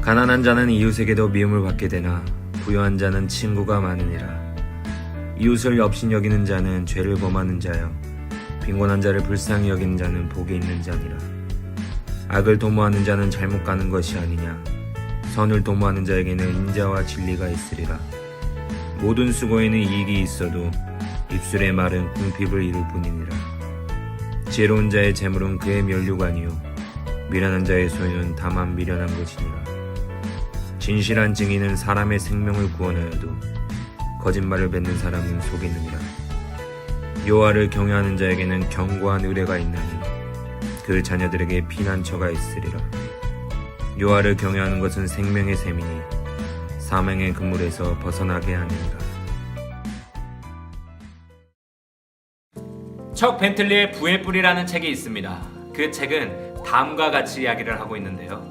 가난한 자는 이웃에게도 미움을 받게 되나 부유한 자는 친구가 많으니라. 이웃을 업신여기는 자는 죄를 범하는 자여 빈곤한 자를 불쌍히 여기는 자는 복이 있는 자니라. 악을 도모하는 자는 잘못 가는 것이 아니냐. 선을 도모하는 자에게는 인자와 진리가 있으리라. 모든 수고에는 이익이 있어도 입술의 말은 궁핍을 이룰 뿐이니라. 지혜로운 자의 재물은 그의 면류관이요 미련한 자의 소유는 다만 미련한 것이니라. 진실한 증인은 사람의 생명을 구원하여도 거짓말을 뱉는 사람은 속이느니라. 여호와를 경외하는 자에게는 견고한 의뢰가 있나니 그 자녀들에게 피난처가 있으리라. 여호와를 경외하는 것은 생명의 샘이니 사망의 그물에서 벗어나게 하느니라. 척 벤틀리의 부의 뿌리라는 책이 있습니다. 그 책은 다음과 같이 이야기를 하고 있는데요.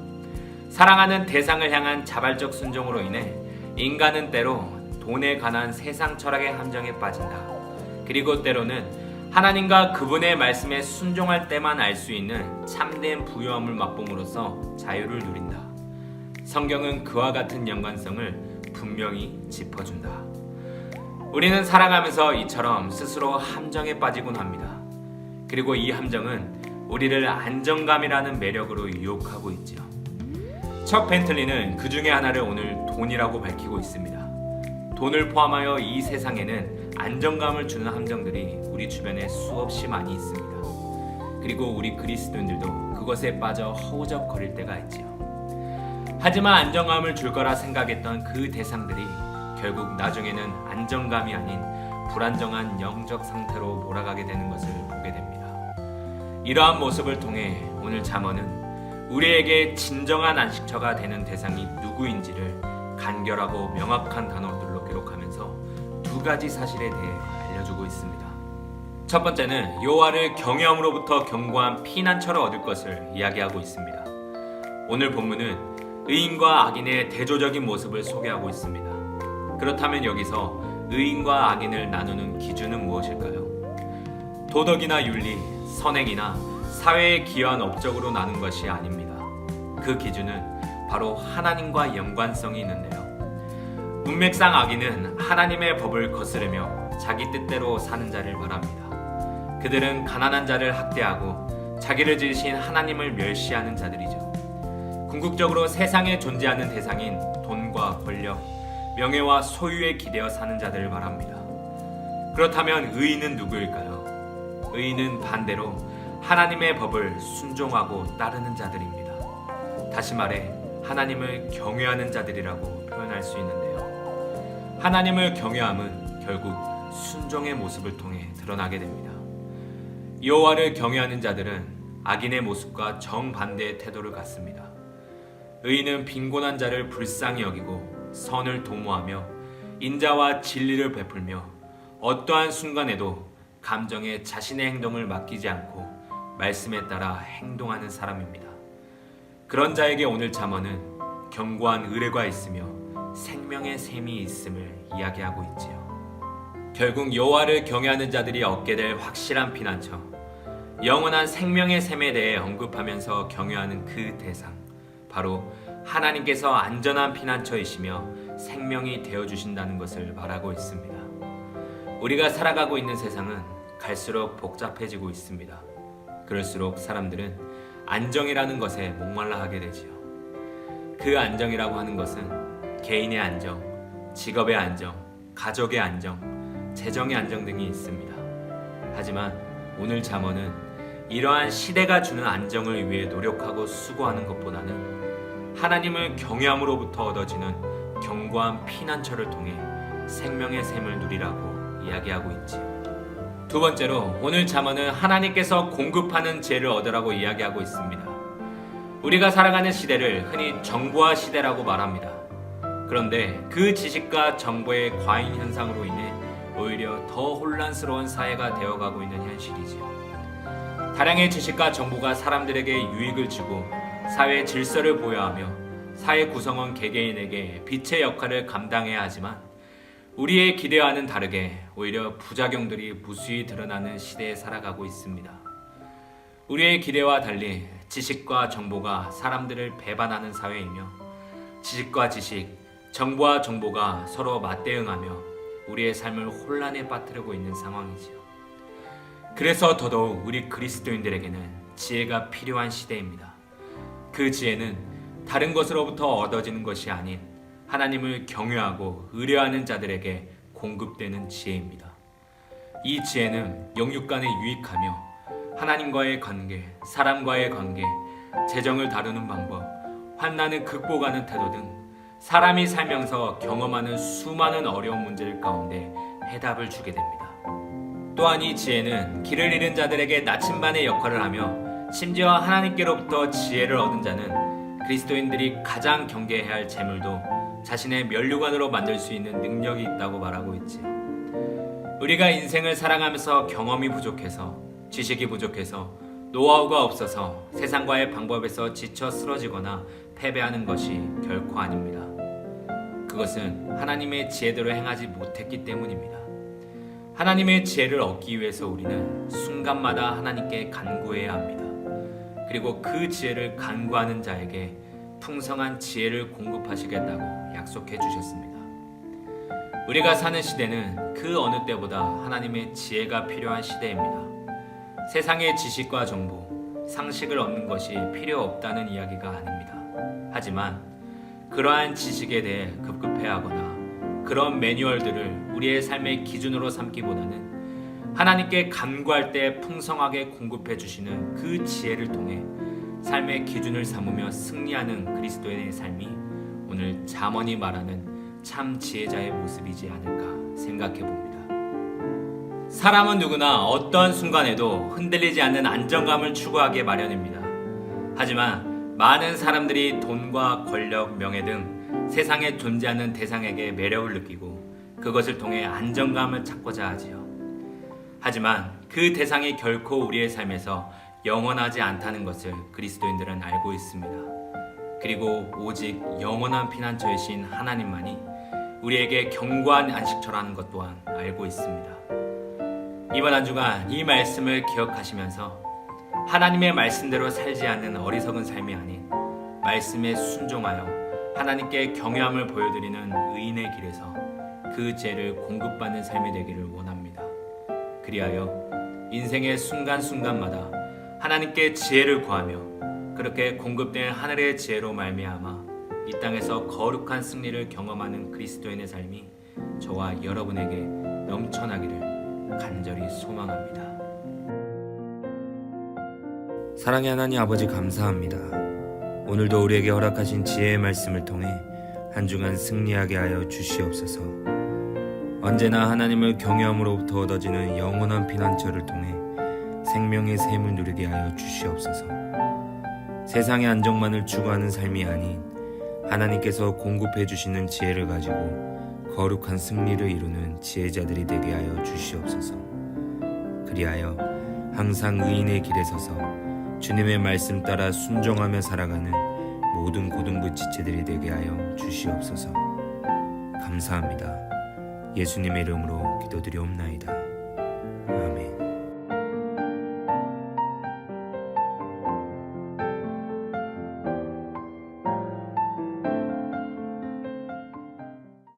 사랑하는 대상을 향한 자발적 순종으로 인해 인간은 때로 돈에 관한 세상 철학의 함정에 빠진다. 그리고 때로는 하나님과 그분의 말씀에 순종할 때만 알 수 있는 참된 부유함을 맛봄으로써 자유를 누린다. 성경은 그와 같은 연관성을 분명히 짚어준다. 우리는 살아가면서 이처럼 스스로 함정에 빠지곤 합니다. 그리고 이 함정은 우리를 안정감이라는 매력으로 유혹하고 있지요. 척 벤틀리는 그 중에 하나를 오늘 돈이라고 밝히고 있습니다. 돈을 포함하여 이 세상에는 안정감을 주는 함정들이 우리 주변에 수없이 많이 있습니다. 그리고 우리 그리스도인들도 그것에 빠져 허우적거릴 때가 있지요. 하지만 안정감을 줄 거라 생각했던 그 대상들이 결국 나중에는 안정감이 아닌 불안정한 영적 상태로 몰아가게 되는 것을 보게 됩니다. 이러한 모습을 통해 오늘 잠언은 우리에게 진정한 안식처가 되는 대상이 누구인지를 간결하고 명확한 단어들로 기록하면서 두 가지 사실에 대해 알려주고 있습니다. 첫 번째는 여호와를 경외함으로부터 견고한 피난처를 얻을 것을 이야기하고 있습니다. 오늘 본문은 의인과 악인의 대조적인 모습을 소개하고 있습니다. 그렇다면 여기서 의인과 악인을 나누는 기준은 무엇일까요? 도덕이나 윤리, 선행이나 사회에 기여한 업적으로 나눈 것이 아닙니다. 그 기준은 바로 하나님과 연관성이 있는데요. 문맥상 악인은 하나님의 법을 거스르며 자기 뜻대로 사는 자를 말합니다. 그들은 가난한 자를 학대하고 자기를 지으신 하나님을 멸시하는 자들이죠. 궁극적으로 세상에 존재하는 대상인 돈과 권력, 명예와 소유에 기대어 사는 자들을 말합니다. 그렇다면 의인은 누구일까요? 의인은 반대로 하나님의 법을 순종하고 따르는 자들입니다. 다시 말해 하나님을 경외하는 자들이라고 표현할 수 있는데요. 하나님을 경외함은 결국 순종의 모습을 통해 드러나게 됩니다. 여호와를 경외하는 자들은 악인의 모습과 정반대의 태도를 갖습니다. 의인은 빈곤한 자를 불쌍히 여기고 선을 도모하며 인자와 진리를 베풀며 어떠한 순간에도 감정에 자신의 행동을 맡기지 않고 말씀에 따라 행동하는 사람입니다. 그런 자에게 오늘 잠언은 견고한 의뢰가 있으며 생명의 샘이 있음을 이야기하고 있지요. 결국 여호와를 경외하는 자들이 얻게 될 확실한 피난처, 영원한 생명의 샘에 대해 언급하면서 경외하는 그 대상, 바로 하나님께서 안전한 피난처이시며 생명이 되어주신다는 것을 말하고 있습니다. 우리가 살아가고 있는 세상은 갈수록 복잡해지고 있습니다. 그럴수록 사람들은 안정이라는 것에 목말라 하게 되지요. 그 안정이라고 하는 것은 개인의 안정, 직업의 안정, 가족의 안정, 재정의 안정 등이 있습니다. 하지만 오늘 잠언은 이러한 시대가 주는 안정을 위해 노력하고 수고하는 것보다는 하나님을 경외함으로부터 얻어지는 견고한 피난처를 통해 생명의 샘을 누리라고 이야기하고 있지요. 두 번째로 오늘 잠언은 하나님께서 공급하는 지혜를 얻으라고 이야기하고 있습니다. 우리가 살아가는 시대를 흔히 정보화 시대라고 말합니다. 그런데 그 지식과 정보의 과잉 현상으로 인해 오히려 더 혼란스러운 사회가 되어가고 있는 현실이지요. 다량의 지식과 정보가 사람들에게 유익을 주고 사회 질서를 보여하며 사회 구성원 개개인에게 빛의 역할을 감당해야 하지만 우리의 기대와는 다르게 오히려 부작용들이 무수히 드러나는 시대에 살아가고 있습니다. 우리의 기대와 달리 지식과 정보가 사람들을 배반하는 사회이며 지식과 지식, 정보와 정보가 서로 맞대응하며 우리의 삶을 혼란에 빠뜨리고 있는 상황이지요. 그래서 더더욱 우리 그리스도인들에게는 지혜가 필요한 시대입니다. 그 지혜는 다른 것으로부터 얻어지는 것이 아닌 하나님을 경외하고 의뢰하는 자들에게 공급되는 지혜입니다. 이 지혜는 영육간에 유익하며 하나님과의 관계, 사람과의 관계, 재정을 다루는 방법, 환난을 극복하는 태도 등 사람이 살면서 경험하는 수많은 어려운 문제들 가운데 해답을 주게 됩니다. 또한 이 지혜는 길을 잃은 자들에게 나침반의 역할을 하며 심지어 하나님께로부터 지혜를 얻은 자는 그리스도인들이 가장 경계해야 할 재물도 자신의 면류관으로 만들 수 있는 능력이 있다고 말하고 있지요. 우리가 인생을 살아가면서 경험이 부족해서, 지식이 부족해서, 노하우가 없어서 세상과의 방법에서 지쳐 쓰러지거나 패배하는 것이 결코 아닙니다. 그것은 하나님의 지혜대로 행하지 못했기 때문입니다. 하나님의 지혜를 얻기 위해서 우리는 순간마다 하나님께 간구해야 합니다. 그리고 그 지혜를 간구하는 자에게 풍성한 지혜를 공급하시겠다고 약속해 주셨습니다. 우리가 사는 시대는 그 어느 때보다 하나님의 지혜가 필요한 시대입니다. 세상의 지식과 정보, 상식을 얻는 것이 필요 없다는 이야기가 아닙니다. 하지만 그러한 지식에 대해 급급해하거나 그런 매뉴얼들을 우리의 삶의 기준으로 삼기보다는 하나님께 간구할 때 풍성하게 공급해 주시는 그 지혜를 통해 삶의 기준을 삼으며 승리하는 그리스도인의 삶이 오늘 잠언이 말하는 참 지혜자의 모습이지 않을까 생각해 봅니다. 사람은 누구나 어떠한 순간에도 흔들리지 않는 안정감을 추구하기 마련입니다. 하지만 많은 사람들이 돈과 권력, 명예 등 세상에 존재하는 대상에게 매력을 느끼고 그것을 통해 안정감을 찾고자 하지요. 하지만 그 대상이 결코 우리의 삶에서 영원하지 않다는 것을 그리스도인들은 알고 있습니다. 그리고 오직 영원한 피난처이신 하나님만이 우리에게 견고한 안식처라는 것 또한 알고 있습니다. 이번 한 주간 이 말씀을 기억하시면서 하나님의 말씀대로 살지 않는 어리석은 삶이 아닌 말씀에 순종하여 하나님께 경외함을 보여드리는 의인의 길에서 그 지혜를 공급받는 삶이 되기를 원합니다. 그리하여 인생의 순간순간마다 하나님께 지혜를 구하며 그렇게 공급된 하늘의 지혜로 말미암아 이 땅에서 거룩한 승리를 경험하는 그리스도인의 삶이 저와 여러분에게 넘쳐나기를 간절히 소망합니다. 사랑의 하나님 아버지 감사합니다. 오늘도 우리에게 허락하신 지혜의 말씀을 통해 한 주간 승리하게 하여 주시옵소서. 언제나 하나님을 경외함으로부터 얻어지는 영원한 피난처를 통해 생명의 샘을 누리게 하여 주시옵소서. 세상의 안정만을 추구하는 삶이 아닌 하나님께서 공급해 주시는 지혜를 가지고 거룩한 승리를 이루는 지혜자들이 되게 하여 주시옵소서. 그리하여 항상 의인의 길에 서서 주님의 말씀 따라 순종하며 살아가는 모든 고등부 지체들이 되게 하여 주시옵소서. 감사합니다. 예수님의 이름으로 기도드리옵나이다.